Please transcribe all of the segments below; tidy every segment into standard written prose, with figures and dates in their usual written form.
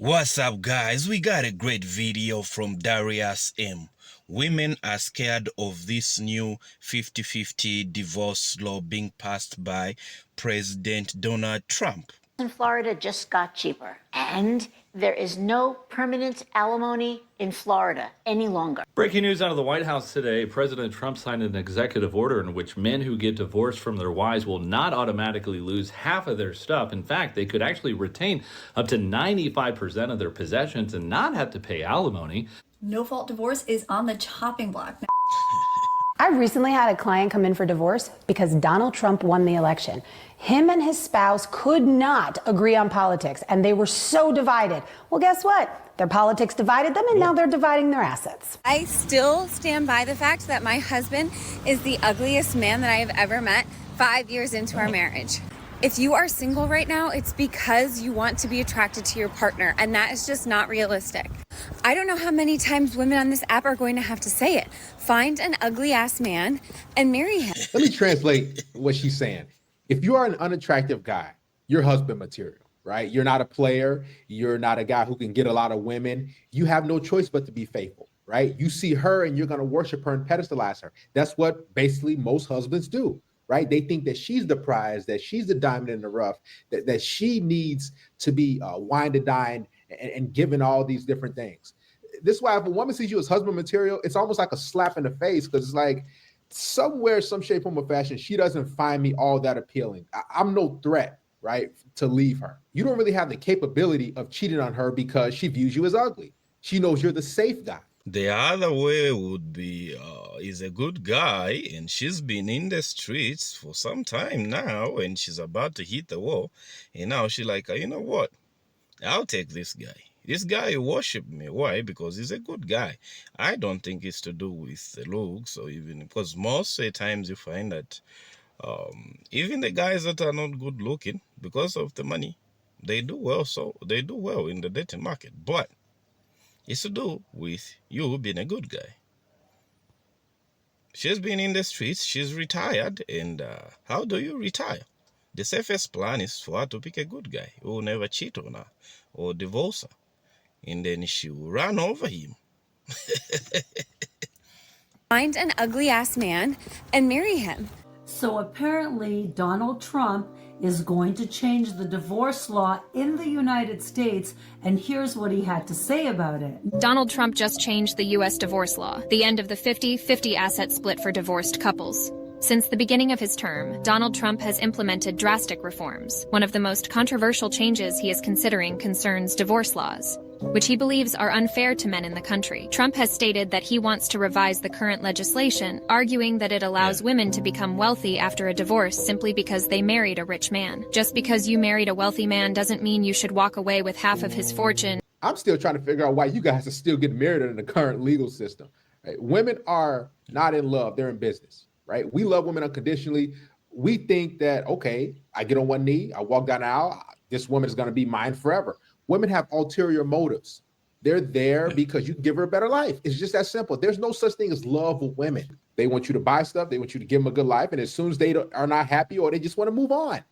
What's up, guys? We got a great video from Darius M. Women are scared of this new 50-50 divorce law being passed by President Donald Trump. In Florida just got cheaper, and there is no permanent alimony in Florida any longer. Breaking news out of the White House today. President Trump signed an executive order in which men who get divorced from their wives will not automatically lose half of their stuff. In fact, they could actually retain up to 95% of their possessions and not have to pay alimony. No-fault divorce is on the chopping block now. I recently had a client come in for divorce because Donald Trump won the election. Him and his spouse could not agree on politics, and they were so divided. Well, guess what? Their politics divided them, and now they're dividing their assets. I still stand by the fact that my husband is the ugliest man that I have ever met 5 years into our marriage. If you are single right now, it's because you want to be attracted to your partner, and that is just not realistic. I don't know how many times women on this app are going to have to say it. Find an ugly ass man and marry him. Let me translate what she's saying. If you are an unattractive guy, you're husband material, right? You're not a player. You're not a guy who can get a lot of women. You have no choice but to be faithful, right? You see her and you're going to worship her and pedestalize her. That's what basically most husbands do, right? They think that she's the prize, that she's the diamond in the rough, that she needs to be wined and dined and given all these different things. This is why if a woman sees you as husband material, it's almost like a slap in the face, because it's like somewhere, some shape, form, or fashion, she doesn't find me all that appealing. I'm no threat, right, to leave her. You don't really have the capability of cheating on her because she views you as ugly. She knows you're the safe guy. The other way would be, is a good guy, and she's been in the streets for some time now, and she's about to hit the wall, and now she's like, you know what? I'll take this guy. This guy worship me. Why? Because he's a good guy. I don't think it's to do with the looks, or even because most of the times you find that even the guys that are not good looking, because of the money, they do well. So they do well in the dating market. But it's to do with you being a good guy. She's been in the streets. She's retired. And how do you retire? The safest plan is for her to pick a good guy who will never cheat on her or divorce her. And then she will run over him. Find an ugly ass man and marry him. So apparently Donald Trump is going to change the divorce law in the United States, and here's what he had to say about it. Donald Trump just changed the U.S. divorce law, the end of the 50-50 asset split for divorced couples. Since the beginning of his term, Donald Trump has implemented drastic reforms. One of the most controversial changes he is considering concerns divorce laws, which he believes are unfair to men in the country. Trump has stated that he wants to revise the current legislation, arguing that it allows women to become wealthy after a divorce simply because they married a rich man. Just because you married a wealthy man doesn't mean you should walk away with half of his fortune. I'm still trying to figure out why you guys are still getting married in the current legal system. Right? Women are not in love, they're in business. Right? We love women unconditionally. We think that, okay, I get on one knee, I walk down the aisle, this woman is going to be mine forever. Women have ulterior motives. They're there because you can give her a better life. It's just that simple. There's no such thing as love with women. They want you to buy stuff. They want you to give them a good life. And as soon as they are not happy or they just want to move on,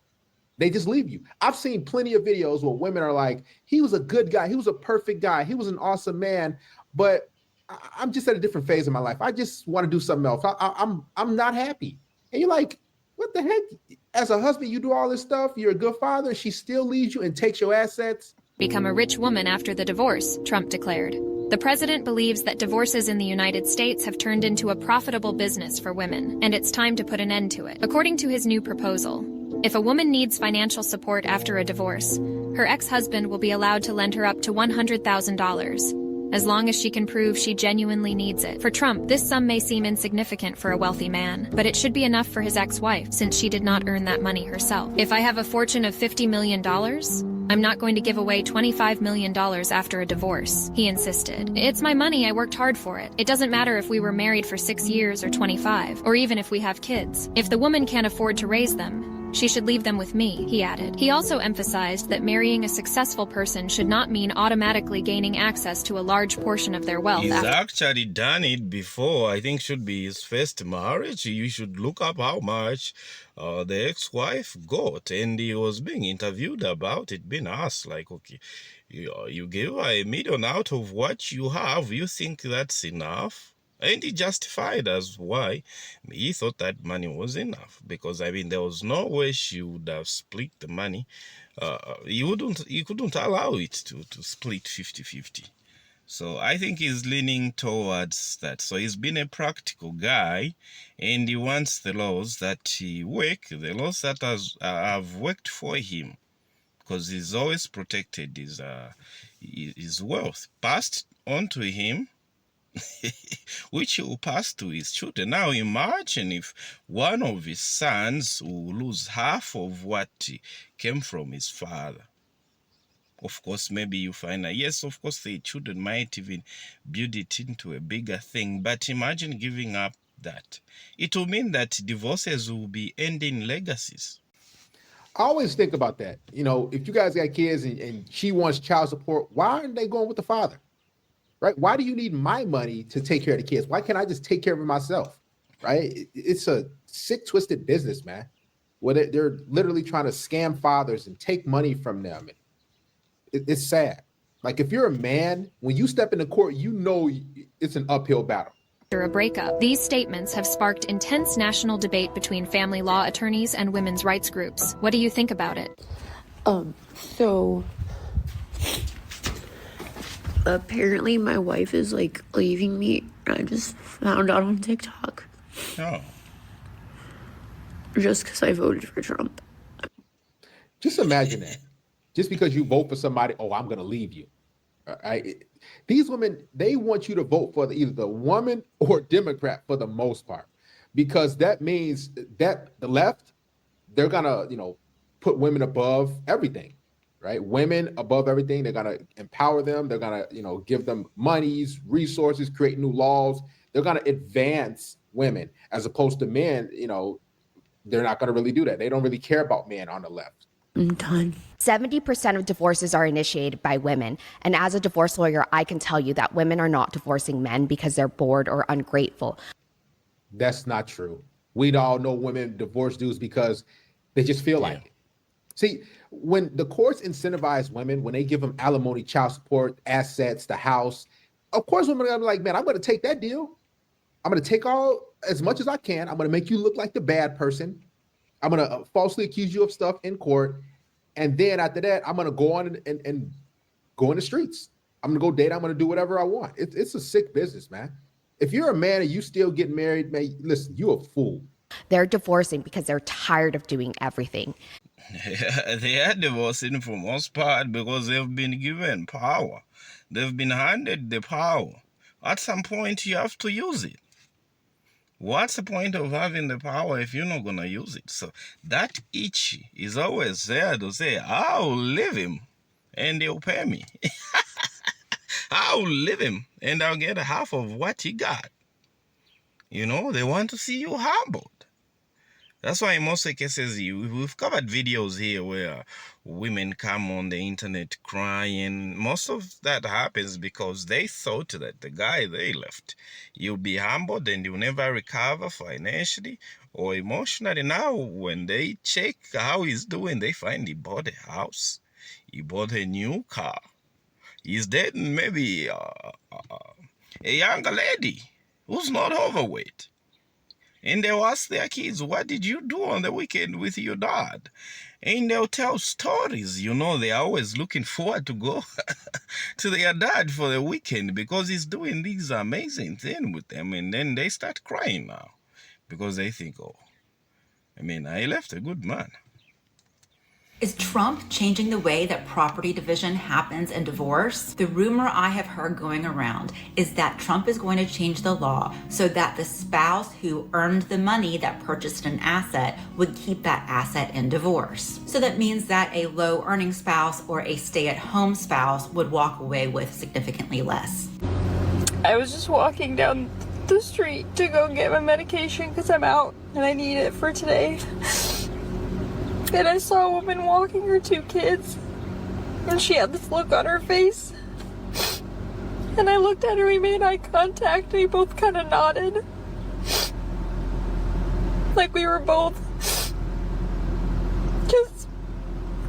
they just leave you. I've seen plenty of videos where women are like, he was a good guy. He was a perfect guy. He was an awesome man. But I'm just at a different phase of my life. I just want to do something else. I'm not happy. And you're like, what the heck? As a husband, you do all this stuff. You're a good father. She still leaves you and takes your assets. Become a rich woman after the divorce, Trump declared. The president believes that divorces in the United States have turned into a profitable business for women, and it's time to put an end to it. According to his new proposal, if a woman needs financial support after a divorce, her ex-husband will be allowed to lend her up to $100,000. As long as she can prove she genuinely needs it. For Trump, this sum may seem insignificant for a wealthy man, but it should be enough for his ex-wife, since she did not earn that money herself. If I have a fortune of $50 million, I'm not going to give away $25 million after a divorce, he insisted. It's my money, I worked hard for it. It doesn't matter if we were married for 6 years or 25, or even if we have kids. If the woman can't afford to raise them, she should leave them with me, he added. He also emphasized that marrying a successful person should not mean automatically gaining access to a large portion of their wealth. He's actually done it before. I think should be his first marriage. You should look up how much the ex-wife got. And he was being interviewed about it, being asked like, okay, You give her $1 million out of what you have. You think that's enough? And he justified as why he thought that money was enough, because I mean there was no way she would have split the money. You couldn't allow it to split 50-50. So I think he's leaning towards that. So he's been a practical guy, and he wants the laws that work, the laws that have worked for him, because he's always protected his wealth passed on to him, which he will pass to his children. Now imagine if one of his sons will lose half of what came from his father. Of course, maybe you find that, yes, of course, the children might even build it into a bigger thing. But imagine giving up that. It will mean that divorces will be ending legacies. I always think about that. You know, if you guys got kids and she wants child support, why aren't they going with the father? Right? Why do you need my money to take care of the kids? Why can't I just take care of it myself? Right? It's a sick, twisted business, man. Where they're literally trying to scam fathers and take money from them. It's sad. Like, if you're a man, when you step into court, you know it's an uphill battle. After a breakup, these statements have sparked intense national debate between family law attorneys and women's rights groups. What do you think about it? So apparently my wife is like leaving me. I just found out on TikTok. Oh. Just because I voted for Trump. Just imagine that. Just because you vote for somebody, oh, I'm going to leave you. These women, they want you to vote for either the woman or Democrat for the most part, because that means that the left, they're going to, put women above everything, right? Women above everything. They're going to empower them. They're going to, give them monies, resources, create new laws. They're going to advance women, as opposed to men. They're not going to really do that. They don't really care about men on the left. I'm done. 70% of divorces are initiated by women. And as a divorce lawyer, I can tell you that women are not divorcing men because they're bored or ungrateful. That's not true. We all know women divorce dudes because they just feel like it. See, when the courts incentivize women, when they give them alimony, child support, assets, the house, of course women are going to be like, man, I'm going to take that deal. I'm going to take as much as I can. I'm going to make you look like the bad person. I'm going to falsely accuse you of stuff in court. And then after that, I'm going to go on and go in the streets. I'm going to go date. I'm going to do whatever I want. It's a sick business, man. If you're a man and you still get married, man, listen, you're a fool. They're divorcing because they're tired of doing everything. They are divorcing for most part because they've been given power. They've been handed the power. At some point, you have to use it. What's the point of having the power if you're not going to use it? So that itch is always there to say, I'll leave him and he'll pay me. I'll leave him and I'll get half of what he got. They want to see you humbled. That's why in most cases, we've covered videos here where women come on the internet crying. Most of that happens because they thought that the guy they left, you'll be humbled and you'll never recover financially or emotionally. Now, when they check how he's doing, they find he bought a house. He bought a new car. He's dating maybe a younger lady who's not overweight. And they'll ask their kids, what did you do on the weekend with your dad? And they'll tell stories. They're always looking forward to go to their dad for the weekend because he's doing these amazing things with them. And then they start crying now because they think, I left a good man. Is Trump changing the way that property division happens in divorce? The rumor I have heard going around is that Trump is going to change the law so that the spouse who earned the money that purchased an asset would keep that asset in divorce. So that means that a low earning spouse or a stay-at-home spouse would walk away with significantly less. I was just walking down the street to go get my medication because I'm out and I need it for today. And I saw a woman walking her 2 kids, and she had this look on her face. And I looked at her, we made eye contact, and we both kind of nodded. Like we were both just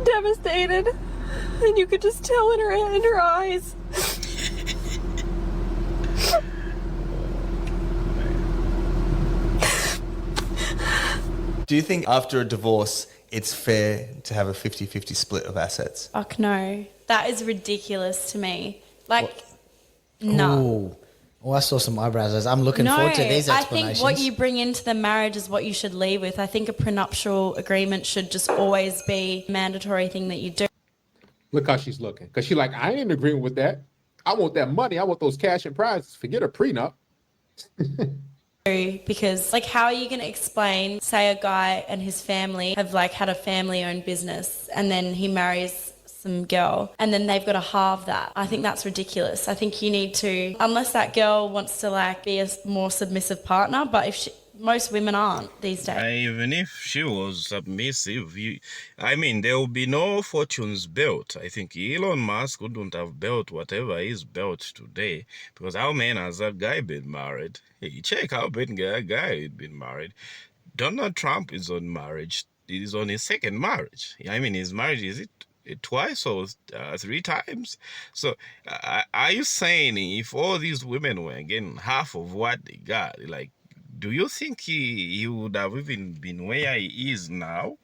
devastated. And you could just tell in her eyes. Do you think after a divorce, it's fair to have a 50-50 split of assets? Fuck no. That is ridiculous to me. Like, no. Ooh. Oh, I saw some eyebrows. I'm looking No, forward to these I explanations. think what you bring into the marriage is what you should leave with. I think a prenuptial agreement should just always be a mandatory thing that you do. Look how she's looking. Because she's like, I ain't in agreement with that. I want that money. I want those cash and prizes. Forget a prenup. Because, like, how are you going to explain, say, a guy and his family have, like, had a family-owned business and then he marries some girl and then they've got to halve that? I think that's ridiculous. I think you need to, unless that girl wants to, like, be a more submissive partner, but if she, most women aren't these days. Even if she was submissive, there will be no fortunes built. I think Elon Musk wouldn't have built whatever is built today, because how many has that guy been married? Hey, check how many that guy had been married. Donald Trump is on marriage. He's on his second marriage. His marriage, is it twice or 3 times? So are you saying if all these women were getting half of what they got, like, do you think he would have even been where he is now?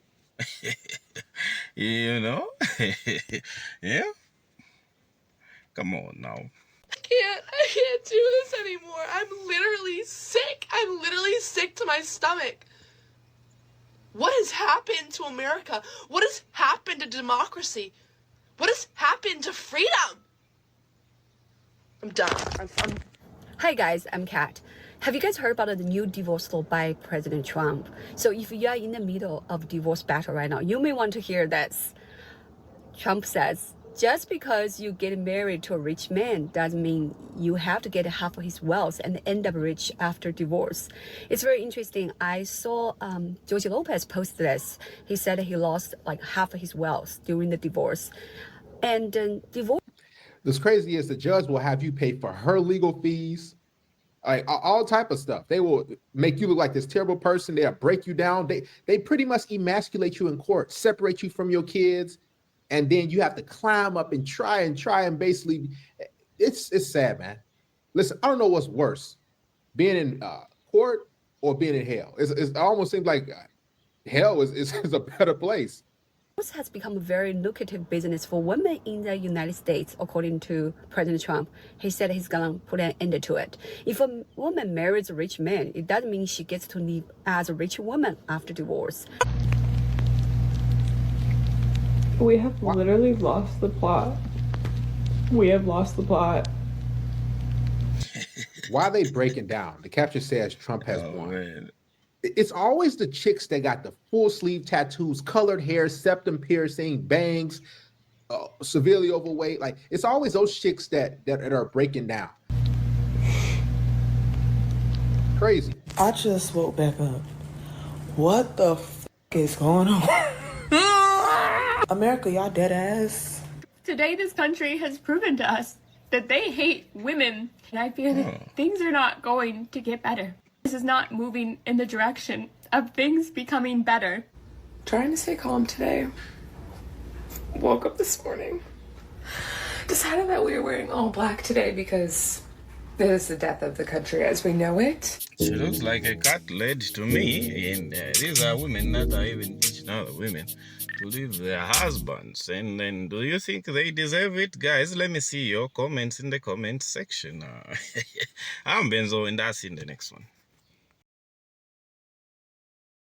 You know? Yeah? Come on now. I can't do this anymore. I'm literally sick. I'm literally sick to my stomach. What has happened to America? What has happened to democracy? What has happened to freedom? I'm done. Hi guys, I'm Kat. Have you guys heard about the new divorce law by President Trump? So if you are in the middle of divorce battle right now, you may want to hear this. Trump says, just because you get married to a rich man doesn't mean you have to get half of his wealth and end up rich after divorce. It's very interesting. I saw Josie Lopez post this. He said he lost like half of his wealth during the divorce. And divorce. What's crazy is the judge will have you pay for her legal fees, like all type of stuff. They will make you look like this terrible person. They'll break you down. They pretty much emasculate you in court, separate you from your kids, and then you have to climb up and try and basically, it's sad, man. Listen, I don't know what's worse, being in court or being in hell. It almost seems like hell is a better place. Divorce has become a very lucrative business for women in the United States, according to President Trump. He said he's gonna put an end to it. If a woman marries a rich man, it doesn't mean she gets to live as a rich woman after divorce. We have literally lost the plot. We have lost the plot. Why are they breaking down? The caption says Trump has won. Man. It's always the chicks that got the full sleeve tattoos, colored hair, septum piercing, bangs, severely overweight. Like, it's always those chicks that are breaking down. Crazy. I just woke back up. What the f is going on? America, y'all dead ass. Today, this country has proven to us that they hate women. And I fear that things are not going to get better. This is not moving in the direction of things becoming better. Trying to stay calm today. Woke up this morning. Decided that we were wearing all black today because it is the death of the country as we know it. She looks like a cat led to me, and these are women that are even teaching other women to leave their husbands. And then, do you think they deserve it? Guys, let me see your comments in the comment section. I'm Benzo, and that's in the next one.